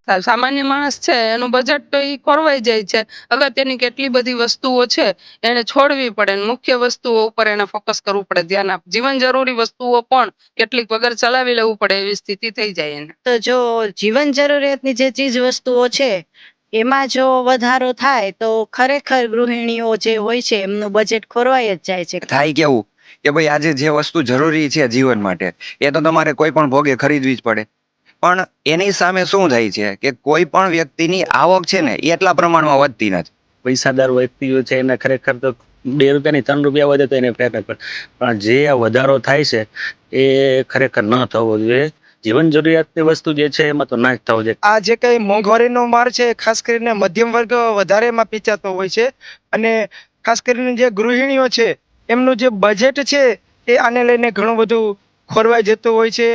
થાય. સામાન્ય માણસ છે એનું બજેટ તો ઈ ખોરવાઈ જાય છે. અગત્યની કેટલી બધી વસ્તુઓ છે એને છોડવી પડે ને મુખ્ય વસ્તુઓ ઉપર એને ફોકસ કરવું પડે, ધ્યાન આપ. જીવન જરૂરી વસ્તુઓ પણ કેટલીક વગર ચલાવી લેવું પડે એવી સ્થિતિ થઈ જાય એને. તો જો જીવન જરૂરિયાતની જે ચીજ વસ્તુઓ છે એમાં જો વધારો થાય તો ખરેખર ગૃહિણીઓ જે હોય છે એમનું બજેટ ખોરવાઈ જ જાય છે. થાય કેવું કે ભાઈ આજે જે વસ્તુ જરૂરી છે જીવન માટે એ તો તમારે કોઈ પણ ભોગે ખરીદવી જ પડે. પણ એની સામે શું થાય છે કે કોઈ પણ વ્યક્તિની આવક છે ને એ એટલા પ્રમાણમાં વધતી નથી. પૈસાદાર વ્યક્તિઓ છે એને ખરેખર તો 2 રૂપિયાની 3 રૂપિયા વધે તો એને ફેર પડે, પણ જે આ વધારો થાય છે એ ખરેખર ન થવો જોઈએ. જીવન જરૂરિયાતની વસ્તુ જે છે એમાં તો ના જ થવો જોઈએ. આ જે કઈ મોંઘવારીનો માર છે ખાસ કરીને મધ્યમ વર્ગ વધારે એમાં પીચાતો હોય છે, અને ખાસ કરીને જે ગૃહિણીઓ છે એમનું જે બજેટ છે એ આને લઈને ઘણું બધું ખોરવાઈ જતું હોય છે.